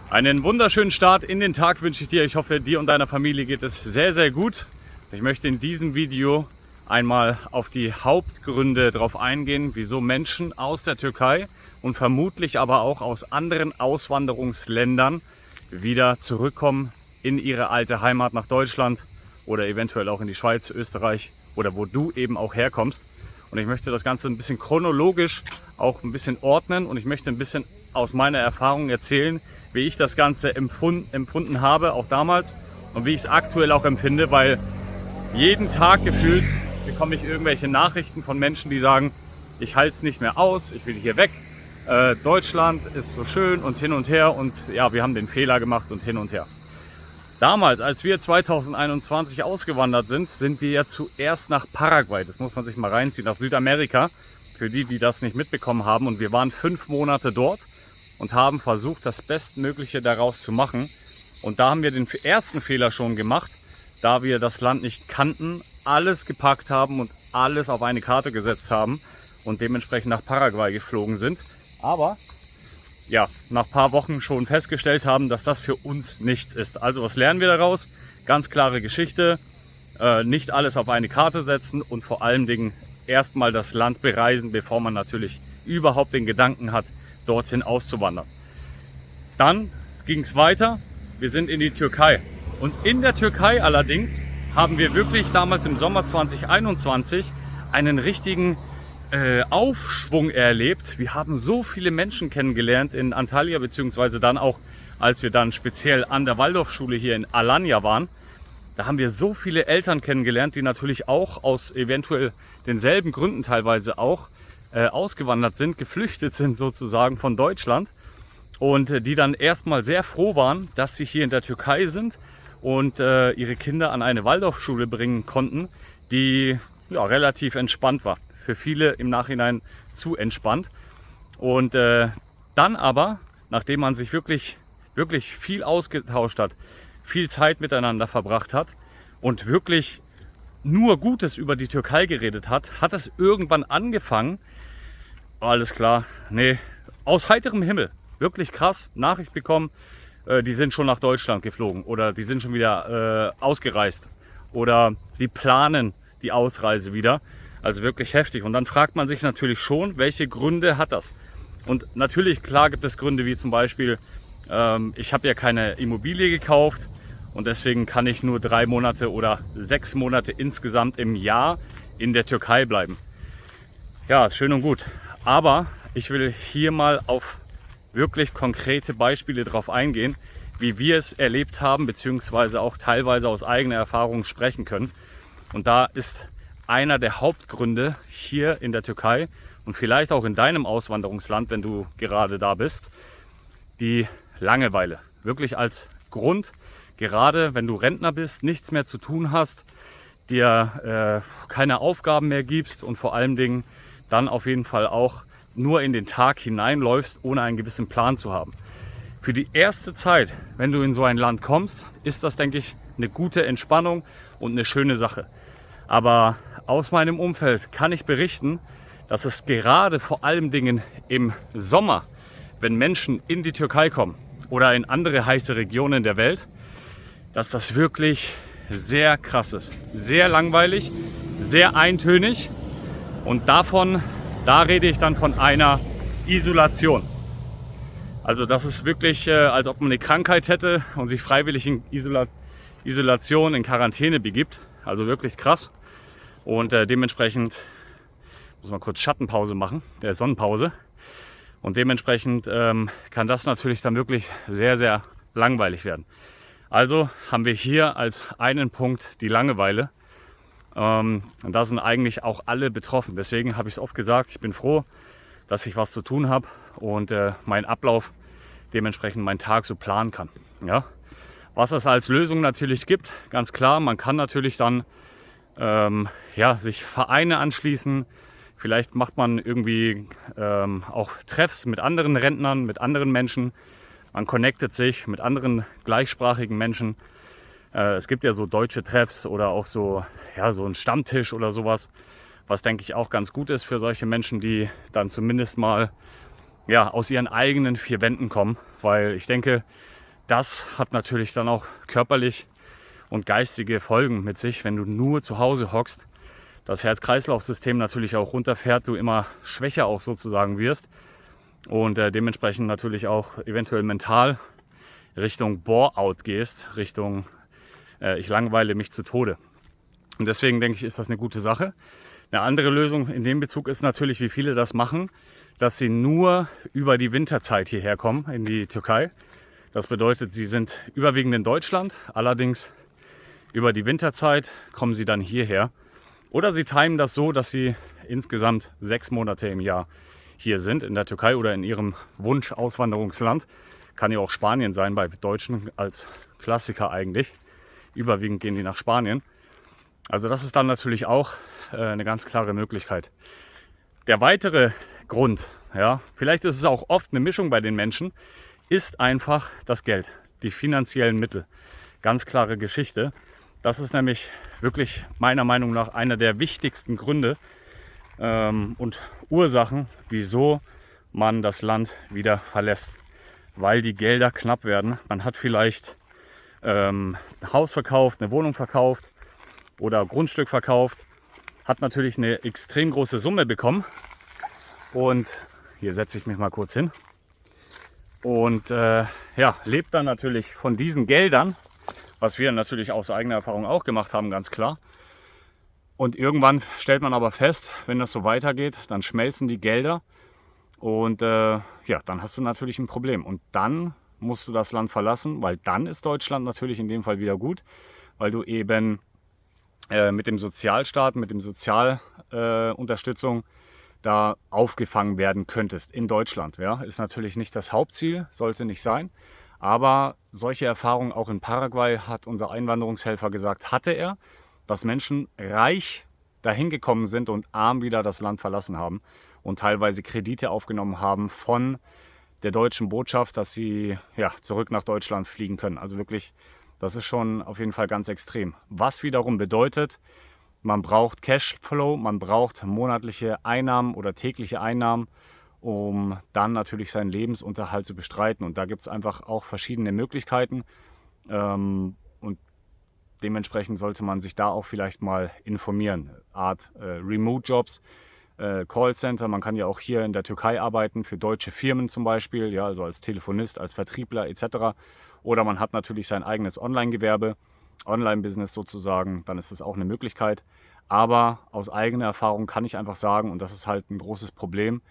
Einen wunderschönen Start in den Tag wünsche ich dir. Ich hoffe, dir und deiner Familie geht es sehr, sehr gut. Ich möchte in diesem Video einmal auf die Hauptgründe darauf eingehen, wieso Menschen aus der Türkei und vermutlich aber auch aus anderen Auswanderungsländern wieder zurückkommen in ihre alte Heimat nach Deutschland oder eventuell auch in die Schweiz, Österreich oder wo du eben auch herkommst. Und ich möchte das Ganze ein bisschen chronologisch auch ein bisschen ordnen und ich möchte ein bisschen aus meiner Erfahrung erzählen, wie ich das Ganze empfunden habe, auch damals, und wie ich es aktuell auch empfinde, weil jeden Tag gefühlt bekomme ich irgendwelche Nachrichten von Menschen, die sagen, ich halte es nicht mehr aus, ich will hier weg, Deutschland ist so schön und hin und her und ja, wir haben den Fehler gemacht und hin und her. Damals, als wir 2021 ausgewandert sind, sind wir ja zuerst nach Paraguay, das muss man sich mal reinziehen, nach Südamerika, für die, die das nicht mitbekommen haben, und wir waren 5 Monate dort und haben versucht, das Bestmögliche daraus zu machen. Und da haben wir den ersten Fehler schon gemacht, da wir das Land nicht kannten, alles gepackt haben und alles auf eine Karte gesetzt haben und dementsprechend nach Paraguay geflogen sind. Aber ja, nach ein paar Wochen schon festgestellt haben, dass das für uns nichts ist. Also was lernen wir daraus? Ganz klare Geschichte, nicht alles auf eine Karte setzen und vor allen Dingen erstmal das Land bereisen, bevor man natürlich überhaupt den Gedanken hat, dorthin auszuwandern. Dann ging es weiter, wir sind in die Türkei. Und in der Türkei allerdings haben wir wirklich damals im Sommer 2021 einen richtigen Aufschwung erlebt. Wir haben so viele Menschen kennengelernt in Antalya, beziehungsweise dann auch, als wir dann speziell an der Waldorfschule hier in Alanya waren. Da haben wir so viele Eltern kennengelernt, die natürlich auch aus eventuell denselben Gründen teilweise auch ausgewandert sind, geflüchtet sind sozusagen von Deutschland und die dann erstmal sehr froh waren, dass sie hier in der Türkei sind und ihre Kinder an eine Waldorfschule bringen konnten, die ja, relativ entspannt war. Für viele im Nachhinein zu entspannt. Und dann aber, nachdem man sich wirklich viel ausgetauscht hat, viel Zeit miteinander verbracht hat und wirklich nur Gutes über die Türkei geredet hat, hat es irgendwann angefangen, alles klar, nee, aus heiterem Himmel, wirklich krass, Nachricht bekommen, die sind schon nach Deutschland geflogen oder die sind schon wieder ausgereist oder die planen die Ausreise wieder. Also wirklich heftig. Und dann fragt man sich natürlich schon, welche Gründe hat das? Und natürlich, klar gibt es Gründe wie zum Beispiel, ich habe ja keine Immobilie gekauft und deswegen kann ich nur 3 Monate oder 6 Monate insgesamt im Jahr in der Türkei bleiben. Ja, ist schön und gut. Aber ich will hier mal auf wirklich konkrete Beispiele drauf eingehen, wie wir es erlebt haben, beziehungsweise auch teilweise aus eigener Erfahrung sprechen können. Und da ist einer der Hauptgründe hier in der Türkei und vielleicht auch in deinem Auswanderungsland, wenn du gerade da bist, die Langeweile. Wirklich als Grund, gerade wenn du Rentner bist, nichts mehr zu tun hast, dir keine Aufgaben mehr gibst und vor allen Dingen dann auf jeden Fall auch nur in den Tag hineinläufst, ohne einen gewissen Plan zu haben. Für die erste Zeit, wenn du in so ein Land kommst, ist das, denke ich, eine gute Entspannung und eine schöne Sache. Aber aus meinem Umfeld kann ich berichten, dass es gerade vor allen Dingen im Sommer, wenn Menschen in die Türkei kommen oder in andere heiße Regionen der Welt, dass das wirklich sehr krass ist. Sehr langweilig, sehr eintönig und da rede ich dann von einer Isolation. Also das ist wirklich, als ob man eine Krankheit hätte und sich freiwillig in Isolation, in Quarantäne begibt. Also wirklich krass. Und dementsprechend muss man kurz Schattenpause machen, Sonnenpause. Und dementsprechend kann das natürlich dann wirklich sehr, sehr langweilig werden. Also haben wir hier als einen Punkt die Langeweile. Und da sind eigentlich auch alle betroffen. Deswegen habe ich es oft gesagt, ich bin froh, dass ich was zu tun habe und meinen Ablauf, dementsprechend meinen Tag so planen kann. Ja? Was es als Lösung natürlich gibt, ganz klar, man kann natürlich dann sich Vereine anschließen. Vielleicht macht man irgendwie auch Treffs mit anderen Rentnern, mit anderen Menschen. Man connectet sich mit anderen gleichsprachigen Menschen. Es gibt ja so deutsche Treffs oder auch so ein Stammtisch oder sowas, was denke ich auch ganz gut ist für solche Menschen, die dann zumindest mal aus ihren eigenen 4 Wänden kommen. Weil ich denke, das hat natürlich dann auch körperlich und geistige Folgen mit sich, wenn du nur zu Hause hockst. Das Herz-Kreislauf-System natürlich auch runterfährt, du immer schwächer auch sozusagen wirst und dementsprechend natürlich auch eventuell mental Richtung Bore-out gehst, Richtung ich langweile mich zu Tode. Und deswegen denke ich, ist das eine gute Sache. Eine andere Lösung in dem Bezug ist natürlich, wie viele das machen, dass sie nur über die Winterzeit hierher kommen in die Türkei. Das bedeutet, sie sind überwiegend in Deutschland, allerdings über die Winterzeit kommen sie dann hierher. Oder sie timen das so, dass sie insgesamt 6 Monate im Jahr hier sind, in der Türkei oder in ihrem Wunsch-Auswanderungsland. Kann ja auch Spanien sein, bei Deutschen als Klassiker eigentlich. Überwiegend gehen die nach Spanien. Also das ist dann natürlich auch eine ganz klare Möglichkeit. Der weitere Grund, ja, vielleicht ist es auch oft eine Mischung bei den Menschen, ist einfach das Geld, die finanziellen Mittel. Ganz klare Geschichte. Das ist nämlich wirklich meiner Meinung nach einer der wichtigsten Gründe und Ursachen, wieso man das Land wieder verlässt. Weil die Gelder knapp werden. Man hat vielleicht ein Haus verkauft, eine Wohnung verkauft oder Grundstück verkauft, hat natürlich eine extrem große Summe bekommen und hier setze ich mich mal kurz hin und lebt dann natürlich von diesen Geldern, was wir natürlich aus eigener Erfahrung auch gemacht haben, ganz klar. Und irgendwann stellt man aber fest, wenn das so weitergeht, dann schmelzen die Gelder und dann hast du natürlich ein Problem und dann musst du das Land verlassen, weil dann ist Deutschland natürlich in dem Fall wieder gut, weil du eben mit dem Sozialstaat, mit dem Sozialunterstützung da aufgefangen werden könntest in Deutschland. Ja? Ist natürlich nicht das Hauptziel, sollte nicht sein, aber solche Erfahrungen auch in Paraguay hat unser Einwanderungshelfer gesagt, hatte er, dass Menschen reich dahin gekommen sind und arm wieder das Land verlassen haben und teilweise Kredite aufgenommen haben von der deutschen Botschaft, dass sie zurück nach Deutschland fliegen können. Also wirklich, das ist schon auf jeden Fall ganz extrem. Was wiederum bedeutet, man braucht Cashflow, man braucht monatliche Einnahmen oder tägliche Einnahmen, um dann natürlich seinen Lebensunterhalt zu bestreiten. Und da gibt es einfach auch verschiedene Möglichkeiten. Und dementsprechend sollte man sich da auch vielleicht mal informieren. Art Remote-Jobs, Callcenter, man kann ja auch hier in der Türkei arbeiten, für deutsche Firmen zum Beispiel, ja, also als Telefonist, als Vertriebler etc. Oder man hat natürlich sein eigenes Online-Gewerbe, Online-Business sozusagen, dann ist das auch eine Möglichkeit. Aber aus eigener Erfahrung kann ich einfach sagen, und das ist halt ein großes Problem,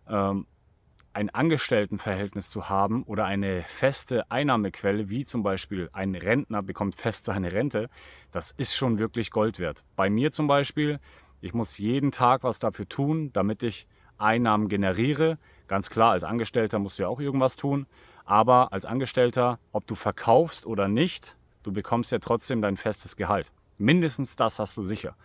ein Angestelltenverhältnis zu haben oder eine feste Einnahmequelle, wie zum Beispiel ein Rentner bekommt fest seine Rente, das ist schon wirklich Gold wert. Bei mir zum Beispiel, ich muss jeden Tag was dafür tun, damit ich Einnahmen generiere. Ganz klar, als Angestellter musst du ja auch irgendwas tun. Aber als Angestellter, ob du verkaufst oder nicht, du bekommst ja trotzdem dein festes Gehalt. Mindestens das hast du sicher.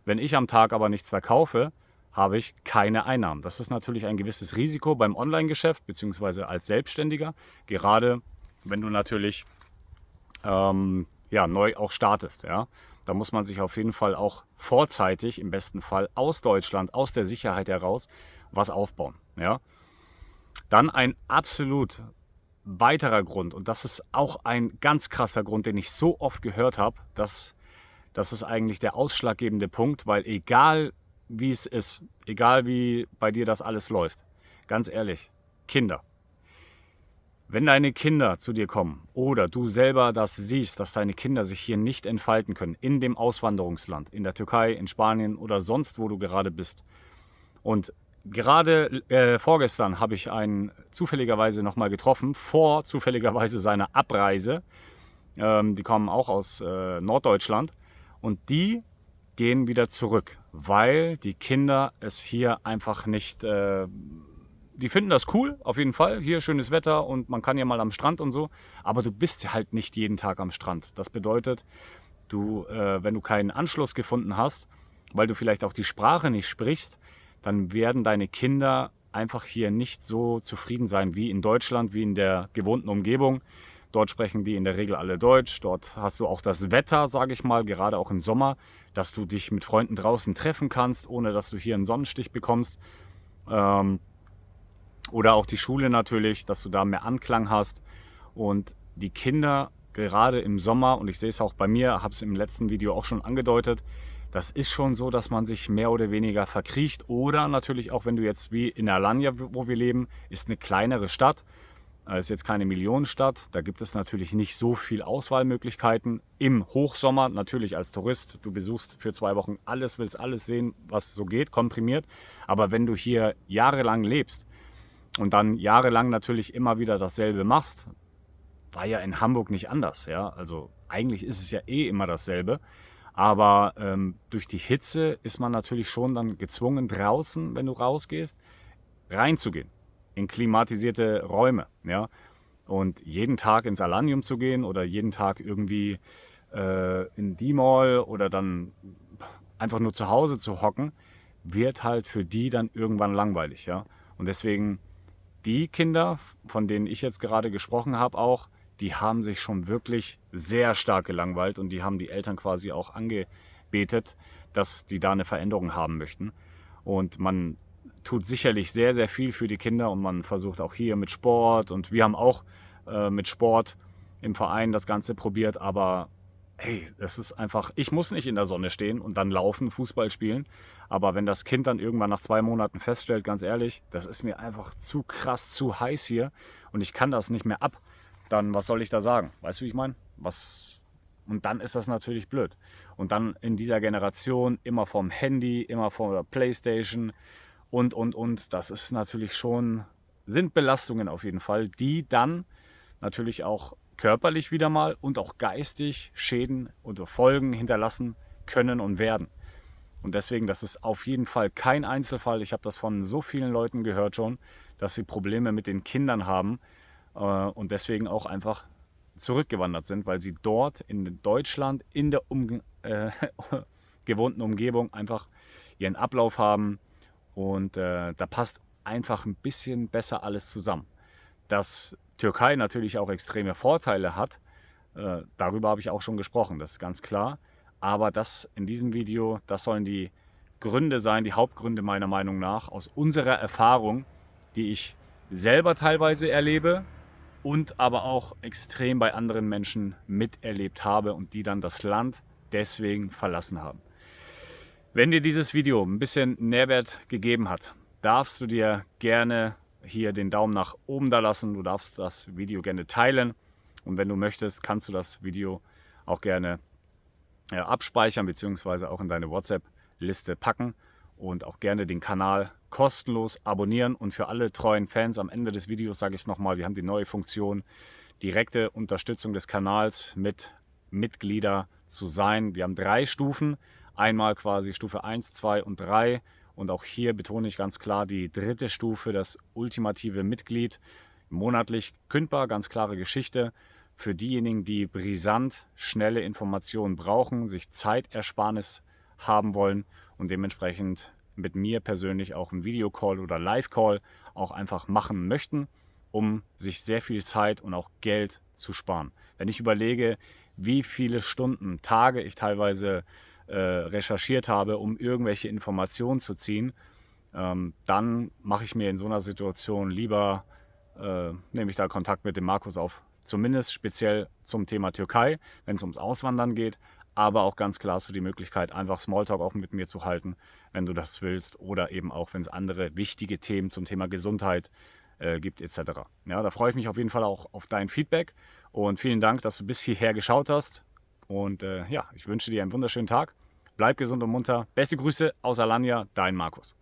Wenn ich am Tag aber nichts verkaufe, habe ich keine Einnahmen. Das ist natürlich ein gewisses Risiko beim Online-Geschäft bzw. als Selbstständiger, gerade wenn du natürlich neu auch startest. Ja? Da muss man sich auf jeden Fall auch vorzeitig, im besten Fall aus Deutschland, aus der Sicherheit heraus, was aufbauen. Ja? Dann ein absolut weiterer Grund, und das ist auch ein ganz krasser Grund, den ich so oft gehört habe, das ist eigentlich der ausschlaggebende Punkt, weil egal wie es ist, egal wie bei dir das alles läuft, ganz ehrlich, Kinder. Wenn deine Kinder zu dir kommen oder du selber das siehst, dass deine Kinder sich hier nicht entfalten können, in dem Auswanderungsland, in der Türkei, in Spanien oder sonst, wo du gerade bist. Und gerade vorgestern habe ich einen zufälligerweise nochmal getroffen, vor zufälligerweise seiner Abreise. Die kommen auch aus Norddeutschland und die gehen wieder zurück, weil die Kinder es hier einfach nicht... Die finden das cool, auf jeden Fall. Hier schönes Wetter und man kann ja mal am Strand und so. Aber du bist halt nicht jeden Tag am Strand. Das bedeutet, wenn du keinen Anschluss gefunden hast, weil du vielleicht auch die Sprache nicht sprichst, dann werden deine Kinder einfach hier nicht so zufrieden sein wie in Deutschland, wie in der gewohnten Umgebung. Dort sprechen die in der Regel alle Deutsch. Dort hast du auch das Wetter, sage ich mal, gerade auch im Sommer, dass du dich mit Freunden draußen treffen kannst, ohne dass du hier einen Sonnenstich bekommst. Oder auch die Schule natürlich, dass du da mehr Anklang hast. Und die Kinder gerade im Sommer, und ich sehe es auch bei mir, habe es im letzten Video auch schon angedeutet, das ist schon so, dass man sich mehr oder weniger verkriecht. Oder natürlich auch, wenn du jetzt wie in Alanya, wo wir leben, ist eine kleinere Stadt. Ist jetzt keine Millionenstadt. Da gibt es natürlich nicht so viel Auswahlmöglichkeiten. Im Hochsommer natürlich als Tourist. Du besuchst für 2 Wochen alles, willst alles sehen, was so geht, komprimiert. Aber wenn du hier jahrelang lebst und dann jahrelang natürlich immer wieder dasselbe machst, war ja in Hamburg nicht anders. Ja? Also eigentlich ist es ja eh immer dasselbe. Aber durch die Hitze ist man natürlich schon dann gezwungen, draußen, wenn du rausgehst, reinzugehen in klimatisierte Räume. Ja? Und jeden Tag ins Alanium zu gehen oder jeden Tag irgendwie in die Mall oder dann einfach nur zu Hause zu hocken, wird halt für die dann irgendwann langweilig. Ja? Und deswegen die Kinder, von denen ich jetzt gerade gesprochen habe, auch, die haben sich schon wirklich sehr stark gelangweilt und die haben die Eltern quasi auch angebetet, dass die da eine Veränderung haben möchten. Und man tut sicherlich sehr, sehr viel für die Kinder und man versucht auch hier mit Sport, und wir haben auch mit Sport im Verein das Ganze probiert, aber hey, es ist einfach, ich muss nicht in der Sonne stehen und dann laufen, Fußball spielen, aber wenn das Kind dann irgendwann nach 2 Monaten feststellt, ganz ehrlich, das ist mir einfach zu krass, zu heiß hier und ich kann das nicht mehr ab, dann was soll ich da sagen? Weißt du, wie ich meine? Und dann ist das natürlich blöd. Und dann in dieser Generation immer vom Handy, immer vor der Playstation und. Das ist natürlich schon, sind Belastungen auf jeden Fall, die dann natürlich auch körperlich wieder mal und auch geistig Schäden oder Folgen hinterlassen können und werden. Und deswegen, das ist auf jeden Fall kein Einzelfall. Ich habe das von so vielen Leuten gehört schon, dass sie Probleme mit den Kindern haben und deswegen auch einfach zurückgewandert sind, weil sie dort in Deutschland in der gewohnten Umgebung einfach ihren Ablauf haben und da passt einfach ein bisschen besser alles zusammen. Dass Türkei natürlich auch extreme Vorteile hat, darüber habe ich auch schon gesprochen, das ist ganz klar. Aber das in diesem Video, das sollen die Gründe sein, die Hauptgründe meiner Meinung nach, aus unserer Erfahrung, die ich selber teilweise erlebe und aber auch extrem bei anderen Menschen miterlebt habe und die dann das Land deswegen verlassen haben. Wenn dir dieses Video ein bisschen Nährwert gegeben hat, darfst du dir gerne hier den Daumen nach oben da lassen. Du darfst das Video gerne teilen und wenn du möchtest, kannst du das Video auch gerne abspeichern bzw. auch in deine WhatsApp-Liste packen und auch gerne den Kanal kostenlos abonnieren. Und für alle treuen Fans am Ende des Videos sage ich es nochmal, wir haben die neue Funktion, direkte Unterstützung des Kanals mit Mitglieder zu sein. Wir haben 3 Stufen, einmal quasi Stufe 1, 2 und 3. Und auch hier betone ich ganz klar die 3. Stufe, das ultimative Mitglied, monatlich kündbar, ganz klare Geschichte. Für diejenigen, die brisant, schnelle Informationen brauchen, sich Zeitersparnis haben wollen und dementsprechend mit mir persönlich auch einen Videocall oder Live-Call auch einfach machen möchten, um sich sehr viel Zeit und auch Geld zu sparen. Wenn ich überlege, wie viele Stunden, Tage ich teilweise recherchiert habe, um irgendwelche Informationen zu ziehen, dann mache ich mir in so einer Situation lieber, nehme ich da Kontakt mit dem Markus auf, zumindest speziell zum Thema Türkei, wenn es ums Auswandern geht, aber auch ganz klar hast du die Möglichkeit, einfach Smalltalk auch mit mir zu halten, wenn du das willst, oder eben auch, wenn es andere wichtige Themen zum Thema Gesundheit gibt etc. Ja, da freue ich mich auf jeden Fall auch auf dein Feedback und vielen Dank, dass du bis hierher geschaut hast und ja, ich wünsche dir einen wunderschönen Tag. Bleib gesund und munter. Beste Grüße aus Alanya, dein Markus.